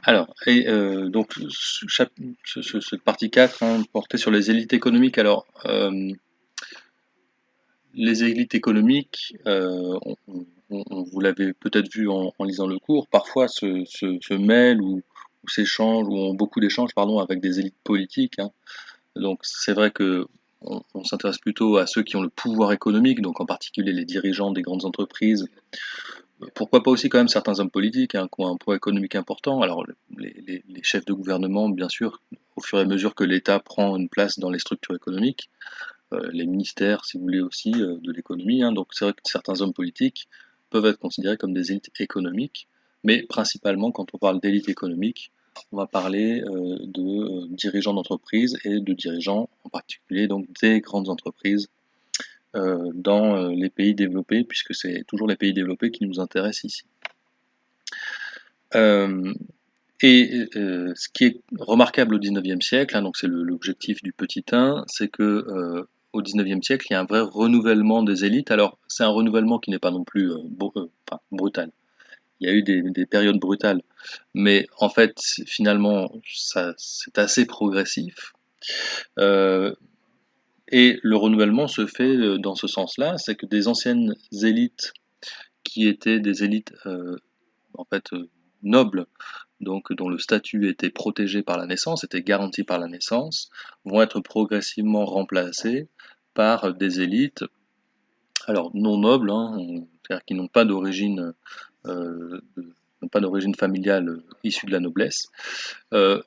Donc cette partie 4 hein, portait sur les élites économiques. Les élites économiques, vous l'avez peut-être vu en lisant le cours, parfois se mêlent ou s'échangent ou ont beaucoup d'échanges pardon, avec des élites politiques, hein. Donc c'est vrai que on s'intéresse plutôt à ceux qui ont le pouvoir économique, donc en particulier les dirigeants des grandes entreprises. Pourquoi pas aussi quand même certains hommes politiques hein, qui ont un poids économique important. Alors les chefs de gouvernement, bien sûr, au fur et à mesure que l'État prend une place dans les structures économiques, les ministères, si vous voulez aussi, de l'économie, hein. Donc c'est vrai que certains hommes politiques peuvent être considérés comme des élites économiques, mais principalement quand on parle d'élite économique, on va parler de dirigeants d'entreprise et de dirigeants en particulier donc des grandes entreprises dans les pays développés, puisque c'est toujours les pays développés qui nous intéressent ici. Euh, Ce qui est remarquable au XIXe siècle, hein, donc c'est l'objectif du petit 1, c'est que au XIXe siècle, il y a un vrai renouvellement des élites. Alors, c'est un renouvellement qui n'est pas non plus enfin, brutal. Il y a eu des périodes brutales, mais en fait, finalement, ça, c'est assez progressif. Euh, et le renouvellement se fait dans ce sens-là, c'est que des anciennes élites qui étaient des élites en fait nobles, donc dont le statut était protégé par la naissance, était garanti par la naissance, vont être progressivement remplacés par des élites, alors non nobles, hein, c'est-à-dire qui n'ont pas d'origine n'ont pas d'origine familiale issue de la noblesse, euh,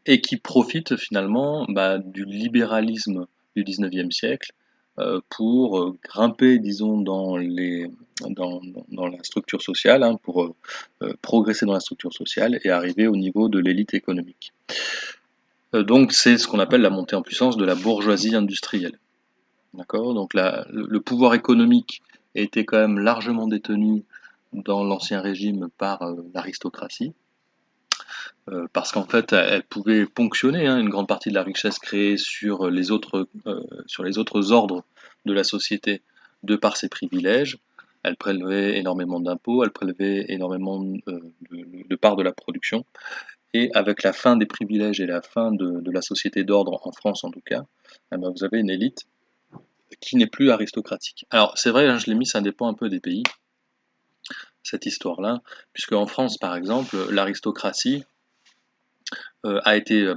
et qui profitent finalement du libéralisme du XIXe siècle pour grimper, disons, dans la structure sociale, hein, pour progresser dans la structure sociale et arriver au niveau de l'élite économique. Donc c'est ce qu'on appelle la montée en puissance de la bourgeoisie industrielle. D'accord. Donc le pouvoir économique était quand même largement détenu dans l'Ancien Régime par l'aristocratie, parce qu'en fait, elle pouvait ponctionner hein, une grande partie de la richesse créée sur les autres ordres de la société de par ses privilèges. Elle prélevait énormément d'impôts, elle prélevait énormément de parts de la production. Et avec la fin des privilèges et la fin de la société d'ordre, en France en tout cas, eh ben, vous avez une élite qui n'est plus aristocratique. Alors c'est vrai, hein, je l'ai mis, ça dépend un peu des pays, cette histoire-là, puisque en France, par exemple, l'aristocratie a été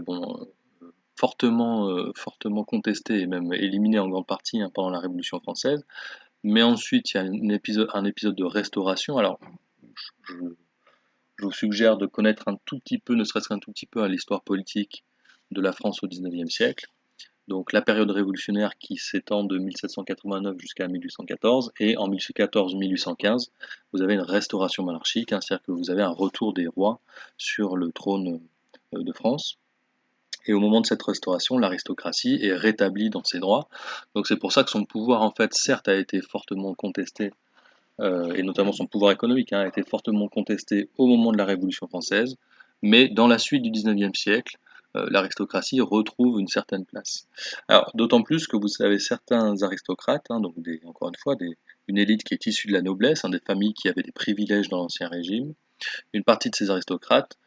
fortement contesté et même éliminé en grande partie hein, pendant la Révolution française. Mais ensuite, il y a un épisode de restauration. Alors, je, je vous suggère de connaître un tout petit peu, ne serait-ce qu'un tout petit peu, à l'histoire politique de la France au XIXe siècle. Donc la période révolutionnaire qui s'étend de 1789 jusqu'à 1814, et en 1814-1815, vous avez une restauration monarchique, hein, c'est-à-dire que vous avez un retour des rois sur le trône de France. Et au moment de cette restauration, l'aristocratie est rétablie dans ses droits. Donc c'est pour ça que son pouvoir, en fait, certes, a été fortement contesté, et notamment son pouvoir économique hein, a été fortement contesté au moment de la Révolution française, mais dans la suite du XIXe siècle, l'aristocratie retrouve une certaine place. Alors d'autant plus que vous avez certains aristocrates, hein, donc encore une fois une élite qui est issue de la noblesse, hein, des familles qui avaient des privilèges dans l'Ancien Régime. Une partie de ces aristocrates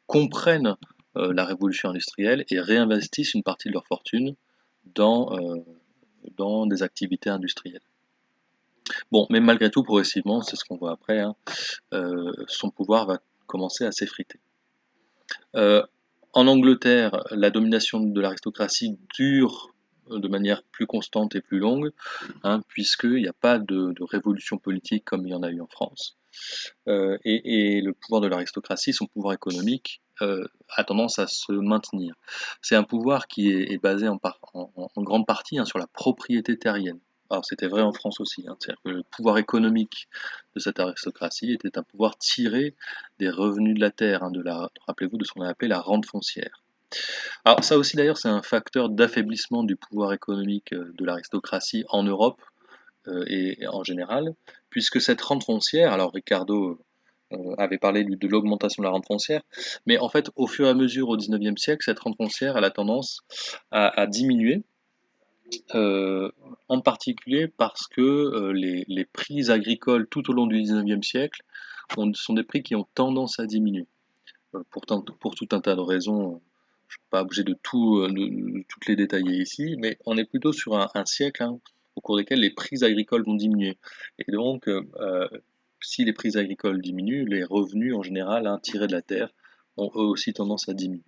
comprennent la révolution industrielle et réinvestissent une partie de leur fortune dans, dans des activités industrielles. Bon, mais malgré tout, progressivement, c'est ce qu'on voit après, hein, son pouvoir va commencer à s'effriter. Euh, En Angleterre, la domination de l'aristocratie dure de manière plus constante et plus longue, hein, puisqu'il n'y a pas de révolution politique comme il y en a eu en France. Et le pouvoir de l'aristocratie, son pouvoir économique, a tendance à se maintenir. C'est un pouvoir qui est basé en grande partie hein, sur la propriété terrienne. Alors c'était vrai en France aussi, hein, c'est-à-dire que le pouvoir économique de cette aristocratie était un pouvoir tiré des revenus de la terre, hein, rappelez-vous de ce qu'on a appelé la rente foncière. Alors ça aussi d'ailleurs c'est un facteur d'affaiblissement du pouvoir économique de l'aristocratie en Europe et en général, puisque cette rente foncière, alors Ricardo avait parlé de l'augmentation de la rente foncière, mais en fait au fur et à mesure au XIXe siècle, cette rente foncière elle a tendance à diminuer, euh, en particulier parce que les prix agricoles tout au long du XIXe siècle sont des prix qui ont tendance à diminuer. pour tout un tas de raisons. Je suis pas obligé de toutes les détailler ici, mais on est plutôt sur un siècle, hein, au cours desquels les prix agricoles vont diminuer. Et donc, si les prix agricoles diminuent, les revenus en général, hein, tirés de la terre, ont eux aussi tendance à diminuer.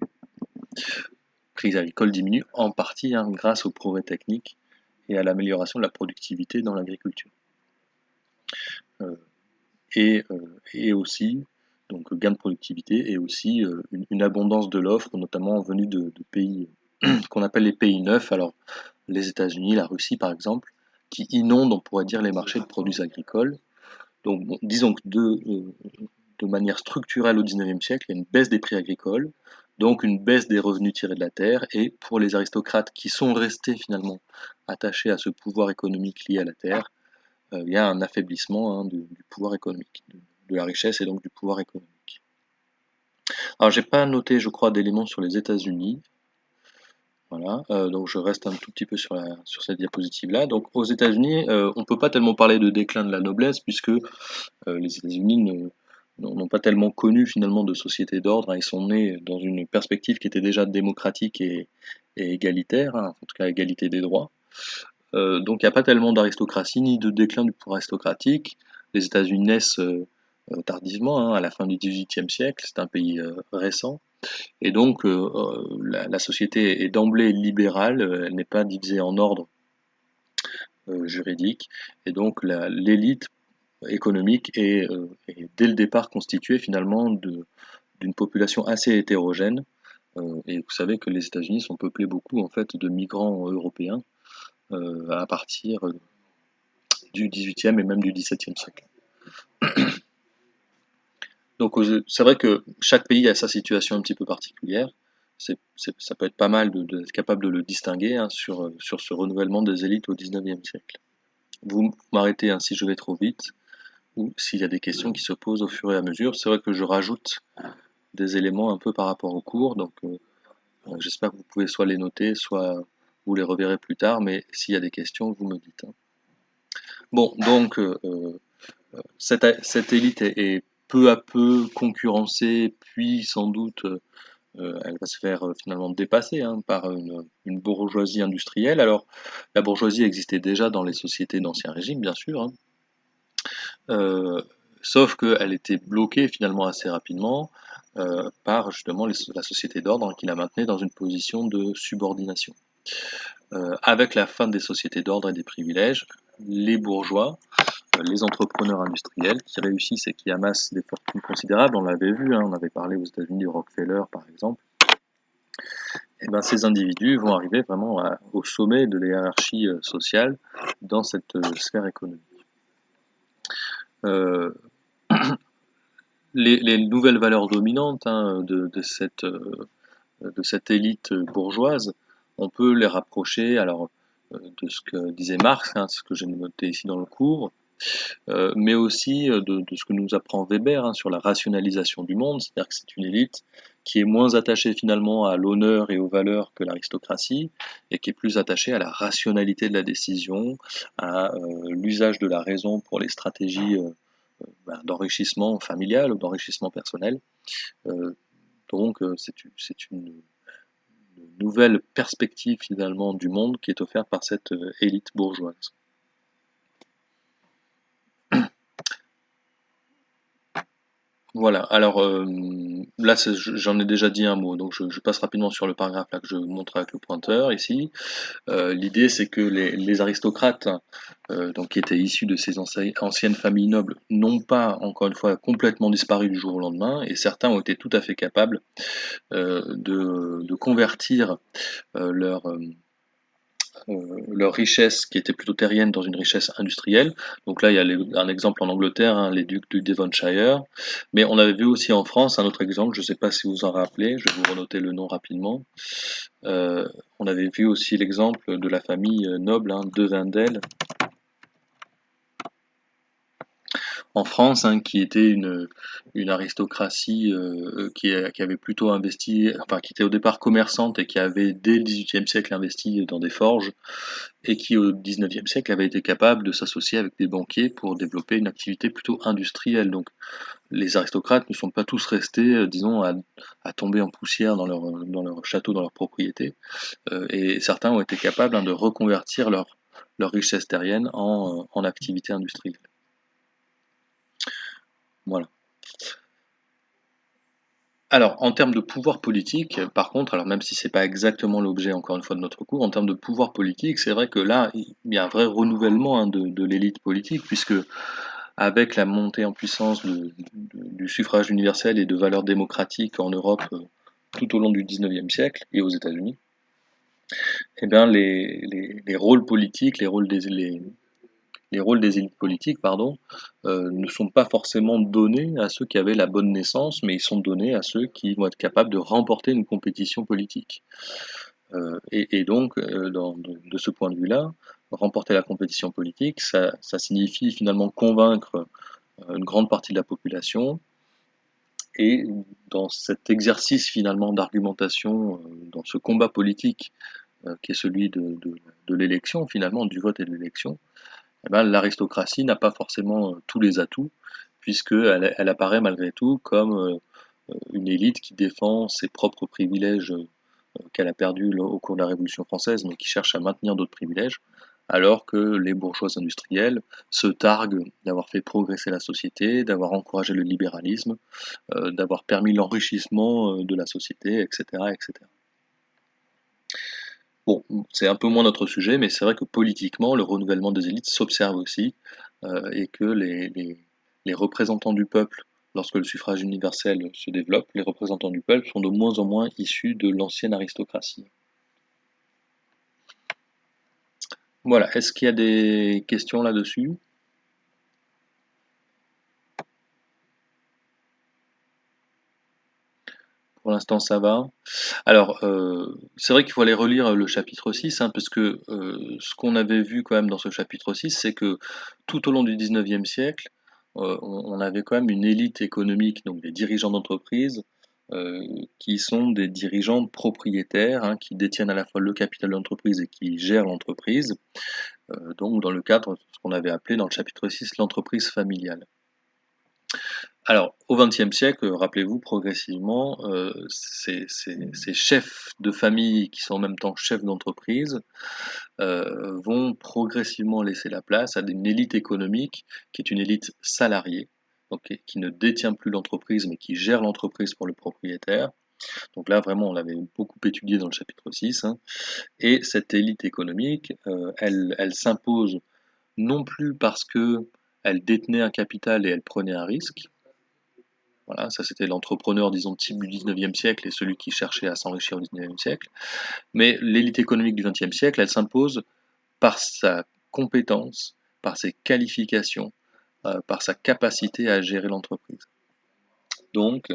Prix agricoles diminuent en partie, hein, grâce aux progrès techniques et à l'amélioration de la productivité dans l'agriculture. Euh, et aussi, donc gain de productivité et aussi une abondance de l'offre, notamment venue de pays qu'on appelle les pays neufs, alors les États-Unis, la Russie par exemple, qui inondent, on pourrait dire, les marchés de produits agricoles. Donc bon, disons que de manière structurelle au XIXe siècle, il y a une baisse des prix agricoles, donc une baisse des revenus tirés de la terre, et pour les aristocrates qui sont restés finalement attachés à ce pouvoir économique lié à la terre, il y a un affaiblissement, hein, du pouvoir économique, de la richesse et donc du pouvoir économique. Alors j'ai pas noté, je crois, d'éléments sur les États-Unis. Voilà, donc je reste un tout petit peu sur cette diapositive-là. Donc aux États-Unis, on peut pas tellement parler de déclin de la noblesse puisque les États-Unis n'ont pas tellement connu finalement de société d'ordre, hein. Ils sont nés dans une perspective qui était déjà démocratique et égalitaire, hein, en tout cas égalité des droits. Donc il n'y a pas tellement d'aristocratie ni de déclin du pouvoir aristocratique. Les États-Unis naissent tardivement, hein, à la fin du XVIIIe siècle, c'est un pays récent. Et donc la société est d'emblée libérale, elle n'est pas divisée en ordre juridique. Et donc l'élite économique est dès le départ constituée finalement d'une population assez hétérogène. Et vous savez que les États-Unis sont peuplés beaucoup en fait de migrants européens à partir du XVIIIe et même du XVIIe siècle. Donc c'est vrai que chaque pays a sa situation un petit peu particulière. Ça peut être pas mal d'être capable de le distinguer, hein, sur ce renouvellement des élites au XIXe siècle. Vous m'arrêtez, hein, si je vais trop vite ou s'il y a des questions qui se posent au fur et à mesure. C'est vrai que je rajoute des éléments un peu par rapport au cours, donc j'espère que vous pouvez soit les noter, soit vous les reverrez plus tard, mais s'il y a des questions, vous me dites, hein. Bon, donc cette élite est peu à peu concurrencée, puis sans doute elle va se faire finalement dépasser, hein, par une bourgeoisie industrielle. Alors, la bourgeoisie existait déjà dans les sociétés d'Ancien Régime, bien sûr, hein, euh, sauf qu'elle était bloquée finalement assez rapidement par justement la société d'ordre, hein, qui la maintenait dans une position de subordination. Avec la fin des sociétés d'ordre et des privilèges, les bourgeois, les entrepreneurs industriels qui réussissent et qui amassent des fortunes considérables, on l'avait vu, hein, on avait parlé aux États-Unis de Rockefeller par exemple, et ben, ces individus vont arriver vraiment au sommet de la hiérarchie sociale dans cette sphère économique. Euh, les nouvelles valeurs dominantes, hein, de cette élite bourgeoise, on peut les rapprocher alors de ce que disait Marx, hein, ce que j'ai noté ici dans le cours, mais aussi de ce que nous apprend Weber, hein, sur la rationalisation du monde, c'est-à-dire que c'est une élite qui est moins attachée finalement à l'honneur et aux valeurs que l'aristocratie, et qui est plus attachée à la rationalité de la décision, à l'usage de la raison pour les stratégies d'enrichissement familial ou d'enrichissement personnel. Euh, donc c'est une nouvelle perspective finalement du monde qui est offerte par cette élite bourgeoise. Voilà, alors là j'en ai déjà dit un mot, donc je passe rapidement sur le paragraphe là que je montre avec le pointeur ici. L'idée c'est que les aristocrates, donc qui étaient issus de ces anciennes familles nobles, n'ont pas encore une fois complètement disparu du jour au lendemain, et certains ont été tout à fait capables de convertir leur leur richesse qui était plutôt terrienne dans une richesse industrielle. Donc là, il y a un exemple en Angleterre, hein, les ducs du Devonshire. Mais on avait vu aussi en France un autre exemple, je ne sais pas si vous en rappelez, je vais vous renoter le nom rapidement. On avait vu aussi l'exemple de la famille noble, hein, de Wendel. en France, hein, qui était une aristocratie qui avait plutôt investi, enfin qui était au départ commerçante et qui avait dès le XVIIIe siècle investi dans des forges, et qui au XIXe siècle avait été capable de s'associer avec des banquiers pour développer une activité plutôt industrielle. Donc les aristocrates ne sont pas tous restés, disons, à tomber en poussière dans leur château, dans leur propriété, et certains ont été capables, hein, de reconvertir leur richesse terrienne en activité industrielle. Voilà. Alors, en termes de pouvoir politique, par contre, alors même si c'est pas exactement l'objet, encore une fois, de notre cours, en termes de pouvoir politique, c'est vrai que là, il y a un vrai renouvellement, hein, de l'élite politique, puisque avec la montée en puissance du suffrage universel et de valeurs démocratiques en Europe, tout au long du XIXe siècle et aux États-Unis, eh bien, les rôles politiques, les rôles des élites politiques, pardon, ne sont pas forcément donnés à ceux qui avaient la bonne naissance, mais ils sont donnés à ceux qui vont être capables de remporter une compétition politique. Et donc, de ce point de vue-là, remporter la compétition politique, ça signifie finalement convaincre une grande partie de la population. Et dans cet exercice finalement d'argumentation, dans ce combat politique qui est celui de l'élection, finalement, du vote et de l'élection, eh ben, l'aristocratie n'a pas forcément tous les atouts, puisqu'elle apparaît malgré tout comme une élite qui défend ses propres privilèges qu'elle a perdus au cours de la Révolution française, mais qui cherche à maintenir d'autres privilèges, alors que les bourgeois industriels se targuent d'avoir fait progresser la société, d'avoir encouragé le libéralisme, d'avoir permis l'enrichissement de la société, etc., etc. Bon, c'est un peu moins notre sujet, mais c'est vrai que politiquement, le renouvellement des élites s'observe aussi, et que les représentants du peuple, lorsque le suffrage universel se développe, les représentants du peuple sont de moins en moins issus de l'ancienne aristocratie. Voilà, est-ce qu'il y a des questions là-dessus? Pour l'instant, ça va. Alors, c'est vrai qu'il faut aller relire le chapitre 6, hein, parce que ce qu'on avait vu quand même dans ce chapitre 6, c'est que tout au long du XIXe siècle, on avait quand même une élite économique, donc des dirigeants d'entreprise, euh, qui sont des dirigeants propriétaires, hein, qui détiennent à la fois le capital de l'entreprise et qui gèrent l'entreprise, donc dans le cadre de ce qu'on avait appelé dans le chapitre 6 l'entreprise familiale. Alors, au XXe siècle, rappelez-vous, progressivement, ces chefs de famille qui sont en même temps chefs d'entreprise vont progressivement laisser la place à une élite économique qui est une élite salariée, donc qui ne détient plus l'entreprise mais qui gère l'entreprise pour le propriétaire. Donc là, vraiment, on l'avait beaucoup étudié dans le chapitre 6, hein. Et cette élite économique, elle s'impose non plus parce que elle détenait un capital et elle prenait un risque. Voilà, ça c'était l'entrepreneur, disons, type du XIXe siècle et celui qui cherchait à s'enrichir au XIXe siècle. Mais l'élite économique du XXe siècle, elle s'impose par sa compétence, par ses qualifications, par sa capacité à gérer l'entreprise. Donc,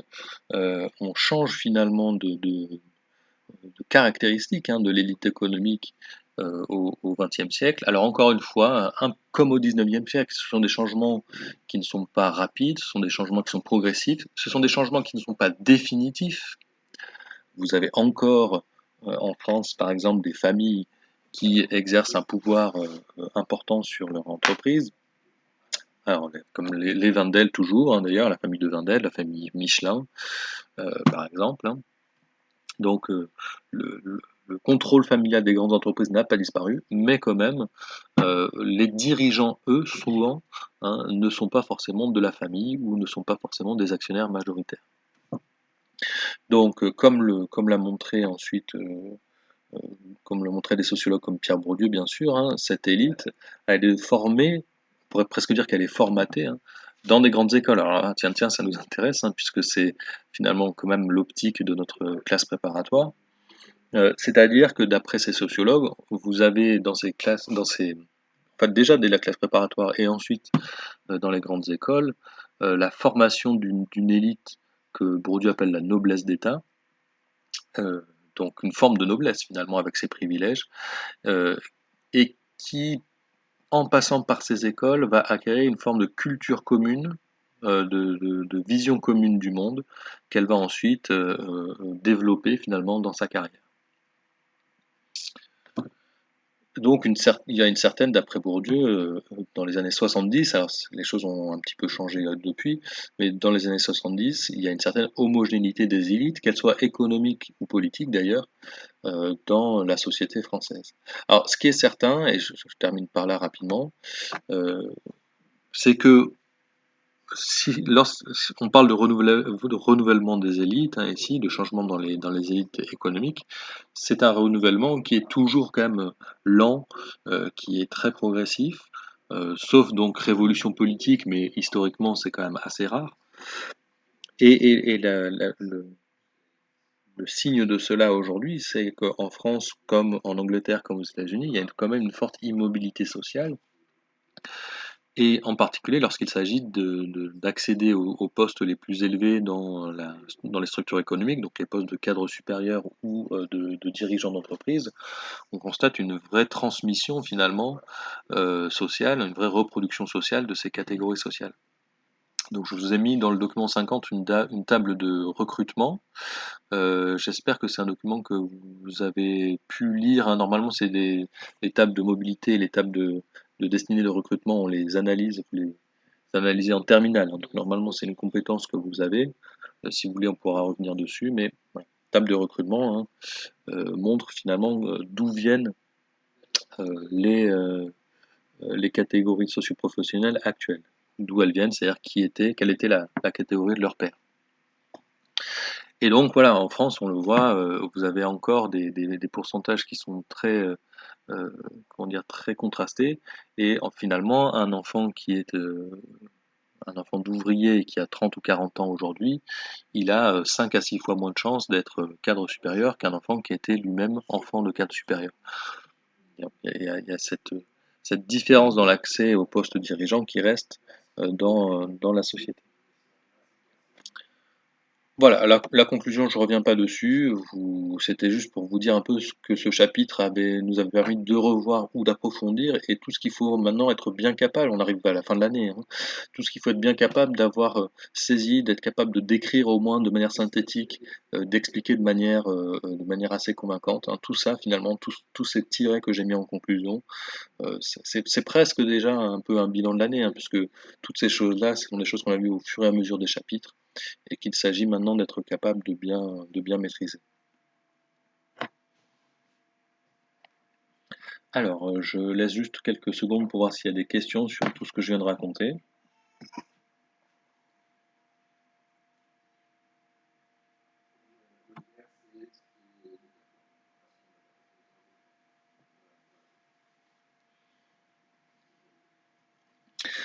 on change finalement de caractéristiques, hein, de l'élite économique au XXe siècle. Alors encore une fois, comme au XIXe siècle, ce sont des changements qui ne sont pas rapides, ce sont des changements qui sont progressifs, ce sont des changements qui ne sont pas définitifs. Vous avez encore en France, par exemple, des familles qui exercent un pouvoir important sur leur entreprise. Alors, comme les Wendel toujours, hein, d'ailleurs, la famille de Wendel, la famille Michelin, par exemple, hein. Donc, le contrôle familial des grandes entreprises n'a pas disparu, mais quand même, les dirigeants, eux, souvent, hein, ne sont pas forcément de la famille ou ne sont pas forcément des actionnaires majoritaires. Donc, comme l'a montré ensuite, comme le montraient des sociologues comme Pierre Bourdieu, bien sûr, hein, cette élite, elle est formée, on pourrait presque dire qu'elle est formatée, hein, dans des grandes écoles. Alors, ah, tiens, tiens, ça nous intéresse, hein, puisque c'est finalement quand même l'optique de notre classe préparatoire. C'est-à-dire que d'après ces sociologues, vous avez dans ces classes, enfin déjà dès la classe préparatoire et ensuite dans les grandes écoles, la formation d'une élite que Bourdieu appelle la noblesse d'État, euh, donc une forme de noblesse finalement avec ses privilèges, et qui en passant par ces écoles, va acquérir une forme de culture commune, de vision commune du monde, qu'elle va ensuite développer finalement dans sa carrière. Donc il y a une certaine, d'après Bourdieu, dans les années 70, alors les choses ont un petit peu changé depuis, mais dans les années 70, il y a une certaine homogénéité des élites, qu'elles soient économiques ou politiques d'ailleurs, dans la société française. Alors ce qui est certain, et je termine par là rapidement, euh, c'est que si on parle de renouvellement des élites, hein, ici, de changement dans les élites économiques, c'est un renouvellement qui est toujours quand même lent, qui est très progressif, sauf donc révolution politique, mais historiquement c'est quand même assez rare. Et le signe de cela aujourd'hui, c'est qu'en France, comme en Angleterre, comme aux États-Unis, il y a quand même une forte immobilité sociale. Et en particulier lorsqu'il s'agit d'accéder aux postes les plus élevés dans les structures économiques, donc les postes de cadre supérieur ou de dirigeants d'entreprise, on constate une vraie transmission finalement sociale, une vraie reproduction sociale de ces catégories sociales. Donc je vous ai mis dans le document 50 une table de recrutement. J'espère que c'est un document que vous avez pu lire, hein. Normalement, c'est les tables de mobilité, les tables de destinée de recrutement, on les analyse, vous les analysez en terminale, hein. Donc normalement, c'est une compétence que vous avez. Si vous voulez, on pourra revenir dessus, mais voilà. Table de recrutement, hein, montre finalement d'où viennent les catégories socioprofessionnelles actuelles. D'où elles viennent, c'est-à-dire quelle était la catégorie de leur père. Et donc voilà, en France, on le voit, vous avez encore des pourcentages qui sont euh, comment dire, très contrastés. Et finalement, un enfant d'ouvrier et qui a 30 ou 40 ans aujourd'hui, il a 5 à 6 fois moins de chances d'être cadre supérieur qu'un enfant qui était lui-même enfant de cadre supérieur. Il y a cette différence dans l'accès au poste dirigeant qui reste dans la société. Voilà, la conclusion, je reviens pas dessus. C'était juste pour vous dire un peu ce que ce chapitre nous avait permis de revoir ou d'approfondir, et tout ce qu'il faut maintenant être bien capable. On arrive à la fin de l'année, hein. Tout ce qu'il faut être bien capable d'avoir saisi, d'être capable de décrire au moins de manière synthétique, d'expliquer de manière assez convaincante, hein. Tout ça, finalement, tous ces tirets que j'ai mis en conclusion, c'est presque déjà un peu un bilan de l'année, hein, puisque toutes ces choses-là, ce sont des choses qu'on a vues au fur et à mesure des chapitres et qu'il s'agit maintenant d'être capable de bien maîtriser. Alors, je laisse juste quelques secondes pour voir s'il y a des questions sur tout ce que je viens de raconter.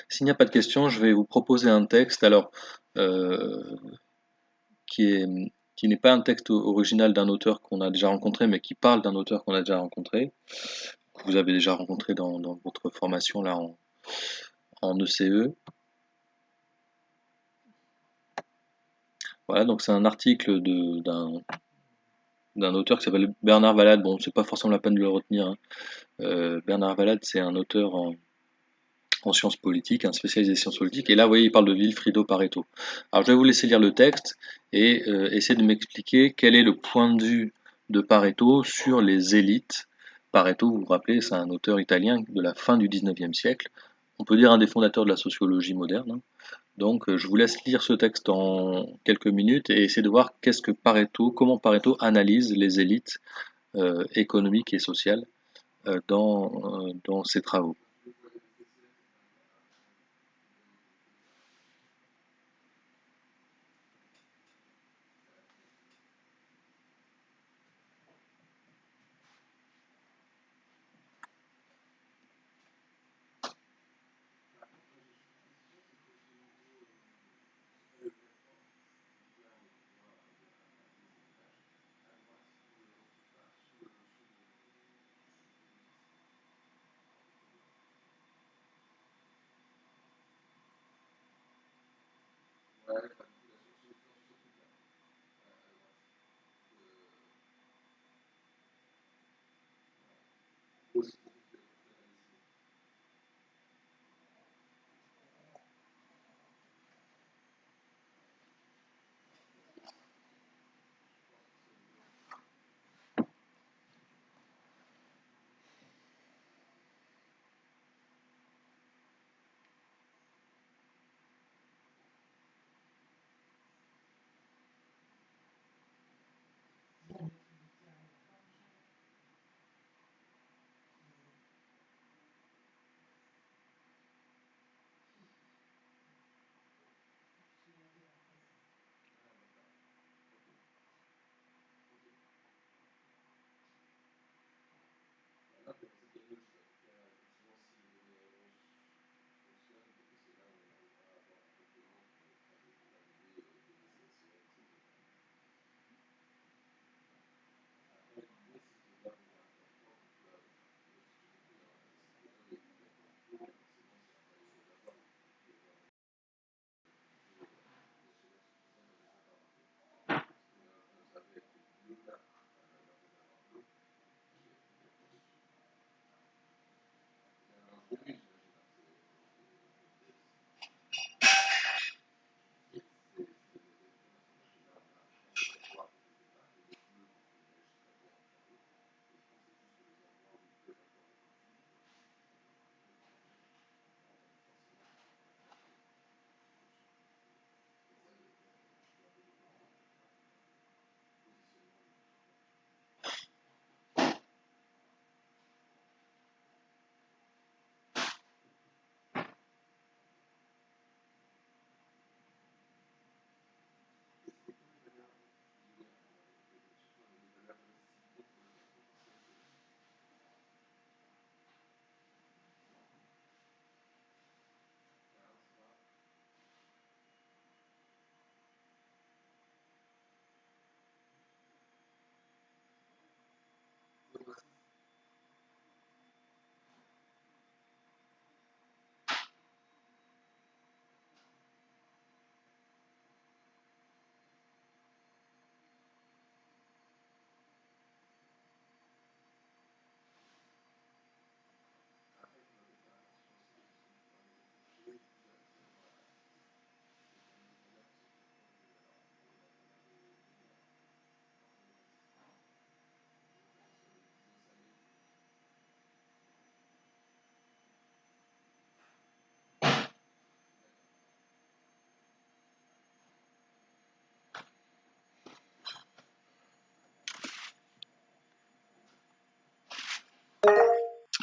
S'il n'y a pas de questions, je vais vous proposer un texte, alors euh, qui est qui n'est pas un texte original d'un auteur qu'on a déjà rencontré, mais qui parle d'un auteur qu'on a déjà rencontré, que vous avez déjà rencontré dans votre formation là en ECE. Voilà, donc c'est un article d'un auteur qui s'appelle Bernard Valade. Bon, c'est pas forcément la peine de le retenir, hein. Bernard Valade, c'est un auteur en sciences politiques, un spécialisé des sciences politiques. Et là, vous voyez, il parle de Vilfrido Pareto. Alors, je vais vous laisser lire le texte et essayer de m'expliquer quel est le point de vue de Pareto sur les élites. Pareto, vous vous rappelez, c'est un auteur italien de la fin du 19e siècle. On peut dire un des fondateurs de la sociologie moderne, hein. Donc, je vous laisse lire ce texte en quelques minutes et essayer de voir comment Pareto analyse les élites économiques et sociales dans ses travaux.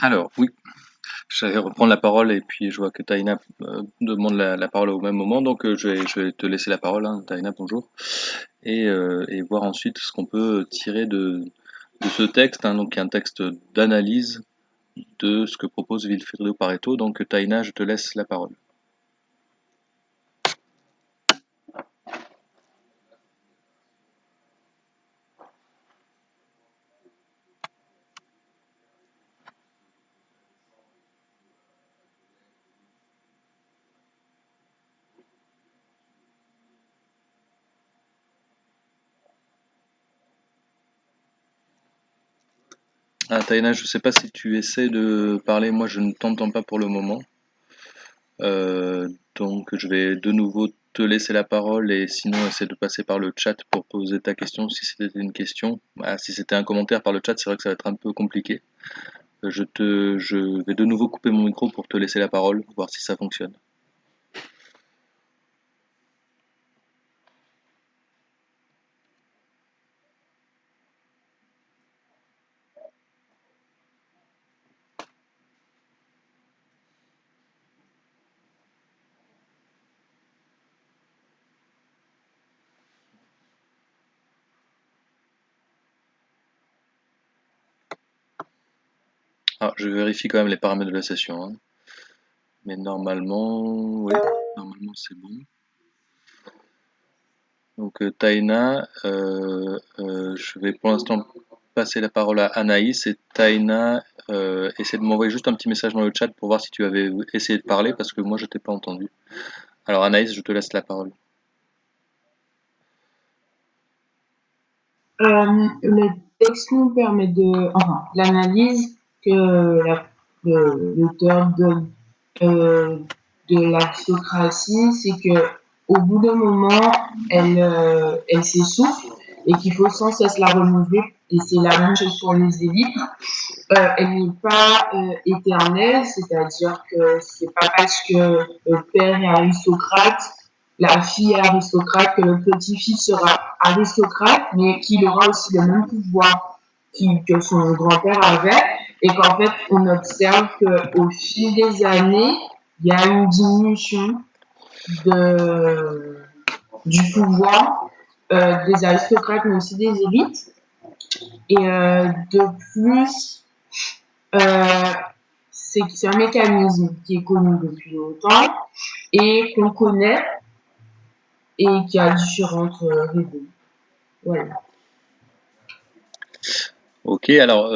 Alors, oui, j'allais reprendre la parole et puis je vois que Taïna demande la parole au même moment, donc je vais te laisser la parole, hein. Taïna, bonjour, et voir ensuite ce qu'on peut tirer de ce texte, hein, donc qui est un texte d'analyse de ce que propose Vilfredo Pareto. Donc Taïna, je te laisse la parole. Ah, Taïna, je sais pas si tu essaies de parler, moi je ne t'entends pas pour le moment. Euh, donc je vais de nouveau te laisser la parole et sinon essaie de passer par le chat pour poser ta question si c'était une question. Ah, si c'était un commentaire par le chat, c'est vrai que ça va être un peu compliqué. Je vais de nouveau couper mon micro pour te laisser la parole, voir si ça fonctionne. Ah, je vérifie quand même les paramètres de la session, hein. Mais normalement, oui, normalement c'est bon. Donc Taïna, je vais pour l'instant passer la parole à Anaïs et Taïna, essaie de m'envoyer juste un petit message dans le chat pour voir si tu avais essayé de parler parce que moi je t'ai pas entendu. Alors Anaïs, je te laisse la parole. Le texte nous permet l'analyse que l'auteur donne euh, de l'aristocratie, c'est que au bout d'un moment, elle s'essouffle et qu'il faut sans cesse la renouveler. Et c'est la même chose pour les élites. Elle n'est pas éternelle, c'est-à-dire que c'est pas parce que le père est aristocrate, la fille est aristocrate, que le petit-fils sera aristocrate, mais qu'il aura aussi le même pouvoir que son grand-père avait, et qu'en fait, on observe qu'au fil des années, il y a une diminution de, du pouvoir des aristocrates, mais aussi des élites. Et de plus, euh, c'est un mécanisme qui est connu depuis longtemps et qu'on connaît et qui a différentes raisons. Voilà. Ok, alors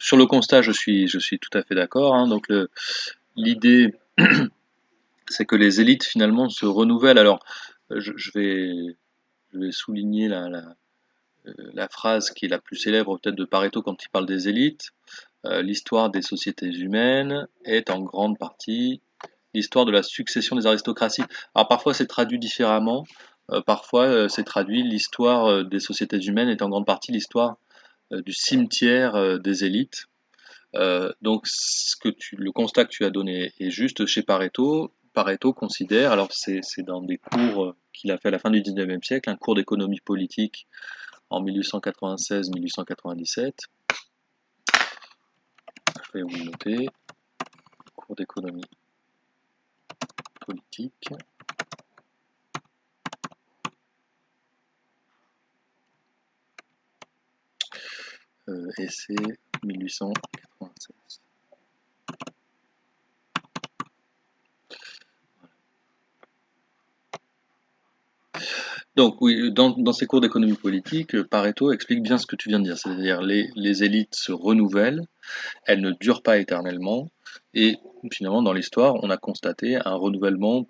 sur le constat, je suis tout à fait d'accord, hein. Donc l'idée, c'est que les élites finalement se renouvellent. Alors je vais souligner la phrase qui est la plus célèbre peut-être de Pareto quand il parle des élites. L'histoire des sociétés humaines est en grande partie l'histoire de la succession des aristocraties. Alors parfois c'est traduit différemment, parfois c'est traduit l'histoire des sociétés humaines est en grande partie l'histoire du cimetière des élites. Donc le constat que tu as donné est juste chez Pareto. Pareto considère, alors c'est dans des cours qu'il a fait à la fin du 19e siècle, un cours d'économie politique en 1896-1897. Je vais vous le noter, cours d'économie politique. Et c'est 1896. Donc oui, dans ces cours d'économie politique, Pareto explique bien ce que tu viens de dire, c'est-à-dire les élites se renouvellent, elles ne durent pas éternellement, et finalement dans l'histoire, on a constaté un renouvellement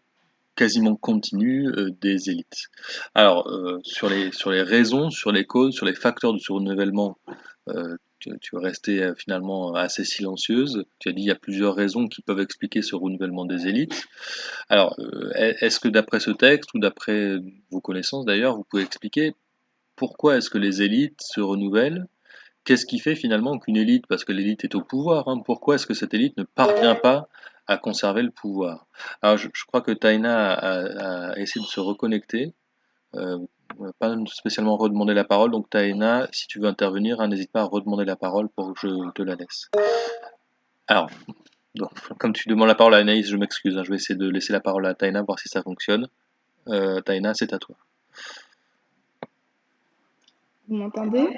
quasiment continu des élites. Alors sur les raisons, sur les causes, sur les facteurs de ce renouvellement, tu es restée finalement assez silencieuse. Tu as dit il y a plusieurs raisons qui peuvent expliquer ce renouvellement des élites. Alors, est-ce que d'après ce texte ou d'après vos connaissances d'ailleurs, vous pouvez expliquer pourquoi est-ce que les élites se renouvellent? Qu'est-ce qui fait finalement qu'une élite, parce que l'élite est au pouvoir, hein, pourquoi est-ce que cette élite ne parvient pas à conserver le pouvoir? Alors, je crois que Taïna a essayé de se reconnecter. On n'a pas spécialement redemandé la parole, donc Taïna, si tu veux intervenir, hein, n'hésite pas à redemander la parole pour que je te la laisse. Alors, donc, comme tu demandes la parole à Anaïs, je m'excuse, hein, je vais essayer de laisser la parole à Taina, voir si ça fonctionne. Taina, c'est à toi. Vous m'entendez?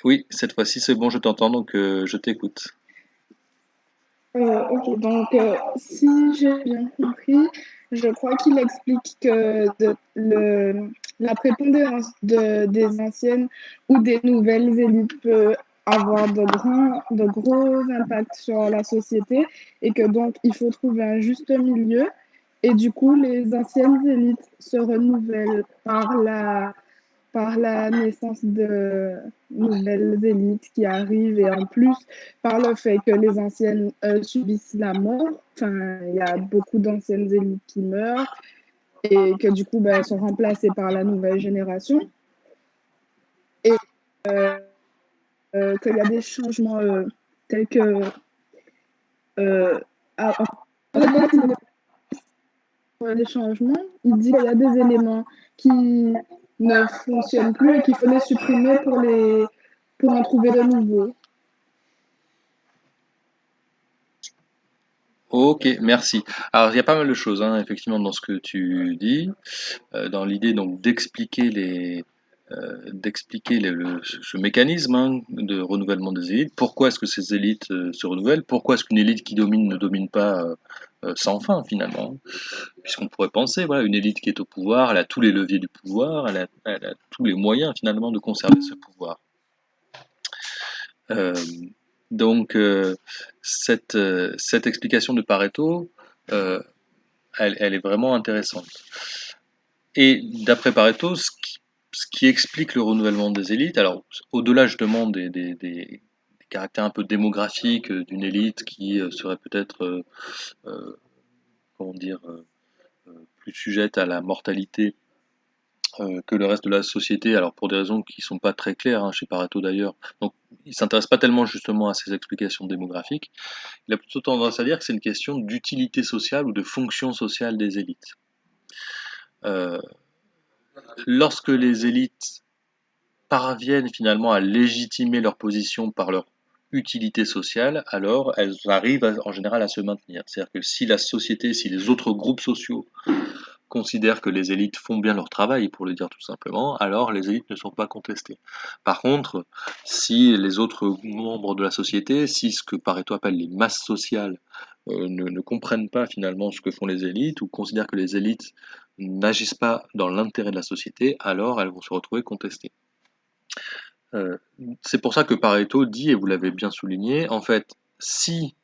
Oui, cette fois-ci c'est bon, je t'entends, donc je t'écoute. Ok, donc si j'ai bien compris, je crois qu'il explique que la prépondérance des anciennes ou des nouvelles élites peut avoir de gros impacts sur la société et que donc il faut trouver un juste milieu. Et du coup, les anciennes élites se renouvellent par la naissance de nouvelles élites qui arrivent et en plus par le fait que les anciennes subissent la mort. Enfin, il y a beaucoup d'anciennes élites qui meurent et que du coup ben, sont remplacées par la nouvelle génération et qu'il y a des changements tels que en fait, des changements, il dit qu'il y a des éléments qui ne fonctionnent plus et qu'il faut les supprimer pour en trouver de nouveaux. Ok, merci. Alors, il y a pas mal de choses, hein, effectivement, dans ce que tu dis, dans l'idée donc d'expliquer ce mécanisme, hein, de renouvellement des élites. Pourquoi est-ce que ces élites se renouvellent? Pourquoi est-ce qu'une élite qui domine ne domine pas sans fin finalement? Puisqu'on pourrait penser, voilà, une élite qui est au pouvoir, elle a tous les leviers du pouvoir, elle a tous les moyens finalement de conserver ce pouvoir. Euh, donc cette explication de Pareto, euh, elle est vraiment intéressante. Et d'après Pareto, ce qui explique le renouvellement des élites, alors au-delà justement des caractères un peu démographiques d'une élite qui serait peut-être, euh, comment dire, plus sujette à la mortalité que le reste de la société, alors pour des raisons qui sont pas très claires, hein, chez Pareto d'ailleurs. Donc il s'intéresse pas tellement justement à ces explications démographiques. Il a plutôt tendance à dire que c'est une question d'utilité sociale ou de fonction sociale des élites. Euh, Lorsque les élites parviennent finalement à légitimer leur position par leur utilité sociale, alors elles arrivent en général à se maintenir. C'est-à-dire que si la société, si les autres groupes sociaux considèrent que les élites font bien leur travail, pour le dire tout simplement, alors les élites ne sont pas contestées. Par contre, si les autres membres de la société, si ce que Pareto appelle les masses sociales, ne comprennent pas finalement ce que font les élites ou considèrent que les élites n'agissent pas dans l'intérêt de la société, alors elles vont se retrouver contestées. Euh, c'est pour ça que Pareto dit, et vous l'avez bien souligné, en fait, si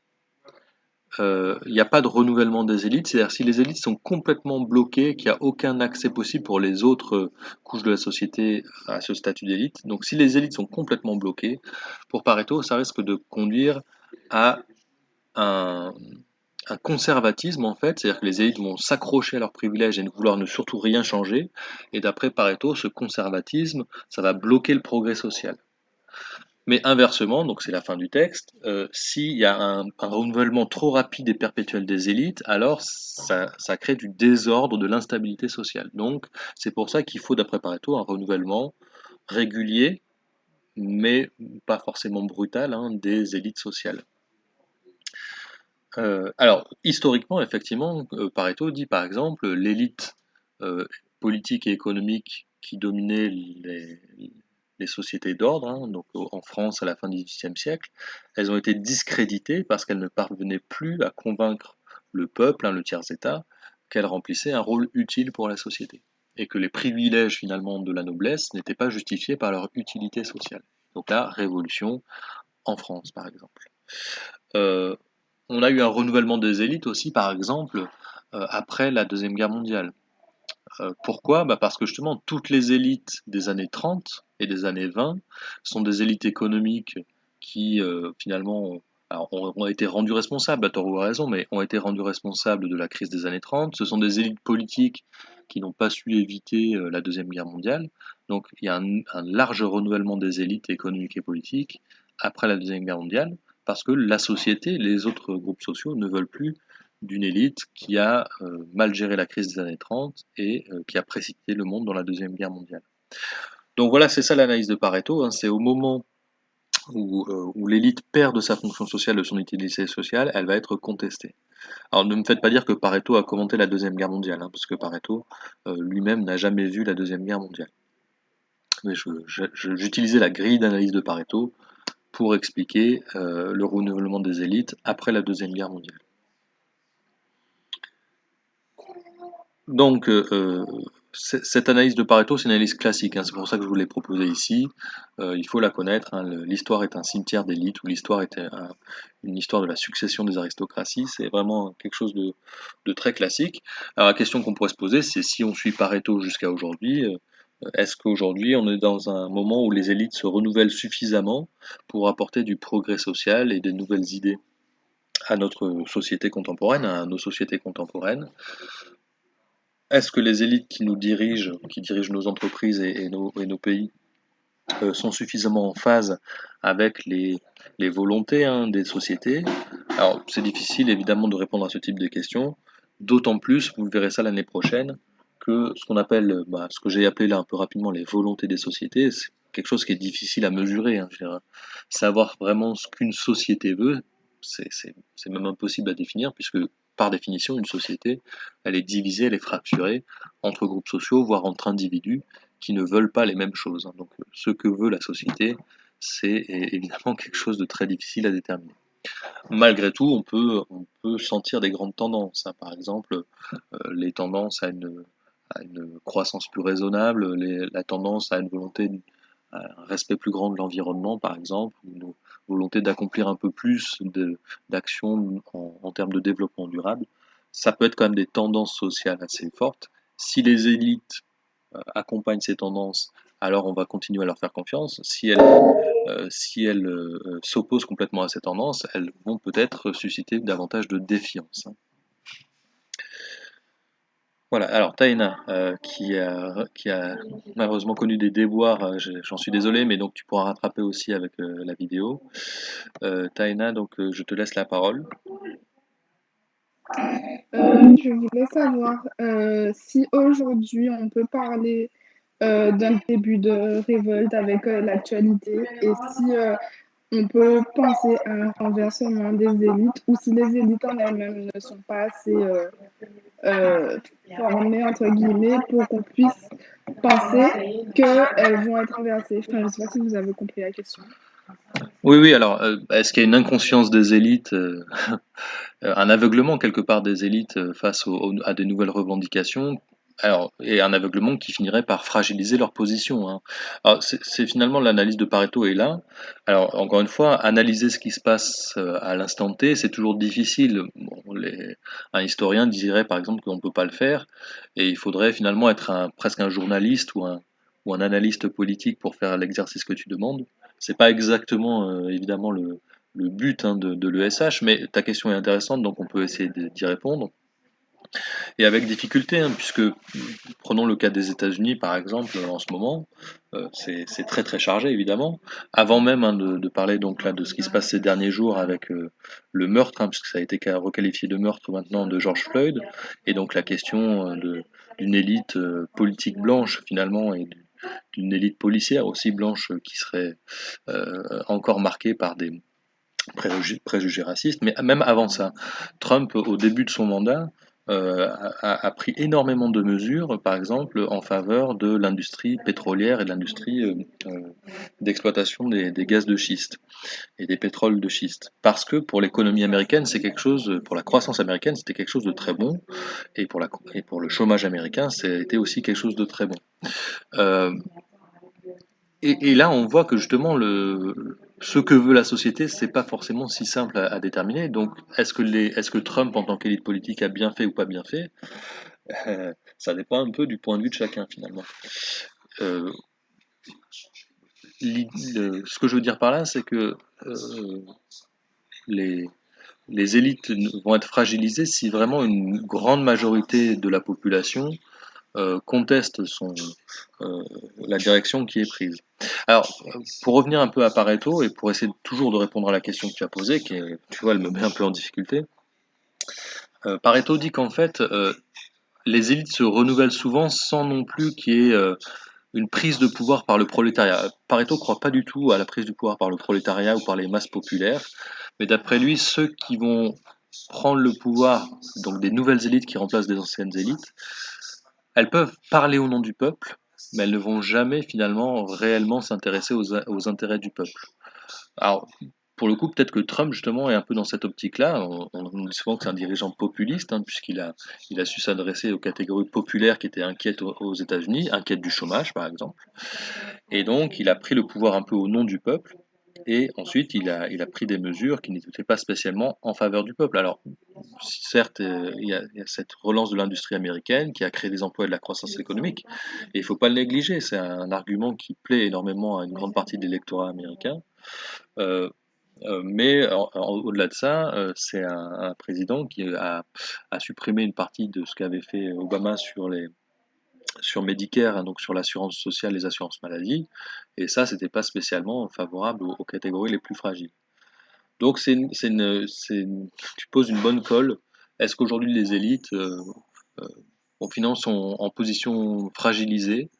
il n'y a pas de renouvellement des élites, c'est-à-dire si les élites sont complètement bloquées, qu'il n'y a aucun accès possible pour les autres couches de la société à ce statut d'élite. Donc si les élites sont complètement bloquées, pour Pareto, ça risque de conduire à un, un conservatisme en fait, c'est-à-dire que les élites vont s'accrocher à leurs privilèges et ne vouloir ne surtout rien changer. Et d'après Pareto, ce conservatisme, ça va bloquer le progrès social. Mais inversement, donc c'est la fin du texte, s'il y a un renouvellement trop rapide et perpétuel des élites, alors ça crée du désordre, de l'instabilité sociale. Donc c'est pour ça qu'il faut, d'après Pareto, un renouvellement régulier, mais pas forcément brutal, hein, des élites sociales. Alors, historiquement, effectivement, Pareto dit par exemple l'élite politique et économique qui dominait les sociétés d'ordre, hein, donc en France à la fin du XVIIIe siècle, elles ont été discréditées parce qu'elles ne parvenaient plus à convaincre le peuple, hein, le tiers-état, qu'elles remplissaient un rôle utile pour la société et que les privilèges finalement de la noblesse n'étaient pas justifiés par leur utilité sociale. Donc la révolution en France, par exemple. Euh, on a eu un renouvellement des élites aussi, par exemple, après la Deuxième Guerre mondiale. Pourquoi? Bah parce que justement, toutes les élites des années 30 et des années 20 sont des élites économiques qui, finalement, alors, ont été rendues responsables, à tort ou à raison, mais ont été rendues responsables de la crise des années 30. Ce sont des élites politiques qui n'ont pas su éviter la Deuxième Guerre mondiale. Donc, il y a un large renouvellement des élites économiques et politiques après la Deuxième Guerre mondiale, parce que la société, les autres groupes sociaux ne veulent plus d'une élite qui a mal géré la crise des années 30 et qui a précipité le monde dans la Deuxième Guerre mondiale. Donc voilà, c'est ça l'analyse de Pareto, hein, c'est au moment où l'élite perd de sa fonction sociale, de son utilité sociale, elle va être contestée. Alors ne me faites pas dire que Pareto a commenté la Deuxième Guerre mondiale, hein, parce que Pareto lui-même n'a jamais vu la Deuxième Guerre mondiale. Mais j'utilisais la grille d'analyse de Pareto pour expliquer le renouvellement des élites après la Deuxième Guerre mondiale. Donc, cette analyse de Pareto, c'est une analyse classique, hein, c'est pour ça que je vous l'ai proposée ici. Il faut la connaître, hein, l'histoire est un cimetière d'élites, ou l'histoire est une histoire de la succession des aristocraties, c'est vraiment quelque chose de très classique. Alors la question qu'on pourrait se poser, c'est si on suit Pareto jusqu'à aujourd'hui, est-ce qu'aujourd'hui on est dans un moment où les élites se renouvellent suffisamment pour apporter du progrès social et des nouvelles idées à notre société contemporaine, à nos sociétés contemporaines? Est-ce que les élites qui dirigent nos entreprises et nos pays, sont suffisamment en phase avec les volontés, hein, des sociétés? Alors, c'est difficile évidemment de répondre à ce type de questions, d'autant plus, vous verrez ça l'année prochaine, que ce qu'on appelle, ce que j'ai appelé là un peu rapidement les volontés des sociétés, c'est quelque chose qui est difficile à mesurer, hein. Je veux dire, savoir vraiment ce qu'une société veut, c'est même impossible à définir, puisque par définition, une société, elle est divisée, elle est fracturée entre groupes sociaux, voire entre individus qui ne veulent pas les mêmes choses, hein. Donc, ce que veut la société, c'est évidemment quelque chose de très difficile à déterminer. Malgré tout, on peut sentir des grandes tendances, hein. Par exemple, les tendances à une croissance plus raisonnable, la tendance à une volonté, à un respect plus grand de l'environnement, par exemple, ou une volonté d'accomplir un peu plus d'actions en termes de développement durable. Ça peut être quand même des tendances sociales assez fortes. Si les élites accompagnent ces tendances, alors on va continuer à leur faire confiance. Si elles s'opposent complètement à ces tendances, elles vont peut-être susciter davantage de défiance, hein. Voilà, alors Taïna, qui a malheureusement connu des déboires, j'en suis désolé, mais donc tu pourras rattraper aussi avec la vidéo. Taïna, donc je te laisse la parole. Je voulais savoir si aujourd'hui on peut parler d'un début de révolte avec l'actualité et si on peut penser à un renversement des élites ou si les élites en elles-mêmes ne sont pas assez euh, formées, entre guillemets, pour qu'on puisse penser qu'elles vont être renversées. Enfin, je ne sais pas si vous avez compris la question. Oui, oui, alors est-ce qu'il y a une inconscience des élites, un aveuglement quelque part des élites face à des nouvelles revendications? Alors, et un aveuglement qui finirait par fragiliser leur position, hein. Alors, c'est finalement l'analyse de Pareto est là. Alors, encore une fois, analyser ce qui se passe à l'instant T, c'est toujours difficile. Bon, un historien dirait par exemple qu'on ne peut pas le faire, et il faudrait finalement être presque un journaliste ou un analyste politique pour faire l'exercice que tu demandes. C'est pas exactement évidemment le but, hein, de l'ESH, mais ta question est intéressante, donc on peut essayer d'y répondre. Et avec difficulté, hein, puisque prenons le cas des États-Unis par exemple, en ce moment, c'est très très chargé évidemment. Avant même, hein, de parler donc là de ce qui se passe ces derniers jours avec le meurtre, hein, puisque ça a été requalifié de meurtre maintenant de George Floyd, et donc la question d'une élite politique blanche finalement et d'une élite policière aussi blanche qui serait encore marquée par des préjugés racistes, mais même avant ça, Trump, au début de son mandat, a pris énormément de mesures, par exemple, en faveur de l'industrie pétrolière et de l'industrie d'exploitation des gaz de schiste et des pétroles de schiste. Parce que pour l'économie américaine, c'est quelque chose, pour la croissance américaine, c'était quelque chose de très bon, et pour le chômage américain, c'était aussi quelque chose de très bon. Euh, et là, on voit que justement, ce que veut la société, c'est pas forcément si simple à déterminer. Donc, est-ce que Trump, en tant qu'élite politique, a bien fait ou pas bien fait? Ça dépend un peu du point de vue de chacun, finalement. Euh, Ce que je veux dire par là, c'est que les, les élites vont être fragilisées si vraiment une grande majorité de la population conteste la direction qui est prise. Alors, pour revenir un peu à Pareto et pour essayer toujours de répondre à la question que tu as posée, qui est, tu vois, elle me met un peu en difficulté. Pareto dit qu'en fait, les élites se renouvellent souvent sans non plus qu'il y ait une prise de pouvoir par le prolétariat. Pareto ne croit pas du tout à la prise du pouvoir par le prolétariat ou par les masses populaires, mais d'après lui, ceux qui vont prendre le pouvoir, donc des nouvelles élites qui remplacent des anciennes élites, elles peuvent parler au nom du peuple, mais elles ne vont jamais finalement réellement s'intéresser aux intérêts du peuple. Alors, pour le coup, peut-être que Trump, justement, est un peu dans cette optique-là. On dit souvent que c'est un dirigeant populiste, hein, il a su s'adresser aux catégories populaires qui étaient inquiètes aux États-Unis, inquiètes du chômage, par exemple. Et donc, il a pris le pouvoir un peu au nom du peuple. Et ensuite, il a pris des mesures qui n'étaient pas spécialement en faveur du peuple. Alors, certes, il y a cette relance de l'industrie américaine qui a créé des emplois et de la croissance économique. Et il ne faut pas le négliger. C'est un argument qui plaît énormément à une grande partie de l'électorat américain. Euh, mais au-delà de ça, c'est un président qui a supprimé une partie de ce qu'avait fait Obama sur Medicare, hein, donc sur l'assurance sociale, les assurances maladie, et ça, c'était pas spécialement favorable aux catégories les plus fragiles. Donc tu poses une bonne colle. Est-ce qu'aujourd'hui les élites, euh, au final, sont en position fragilisée?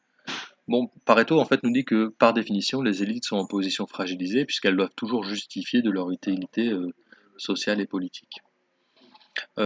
Bon, Pareto en fait nous dit que par définition, les élites sont en position fragilisée puisqu'elles doivent toujours justifier de leur utilité sociale et politique.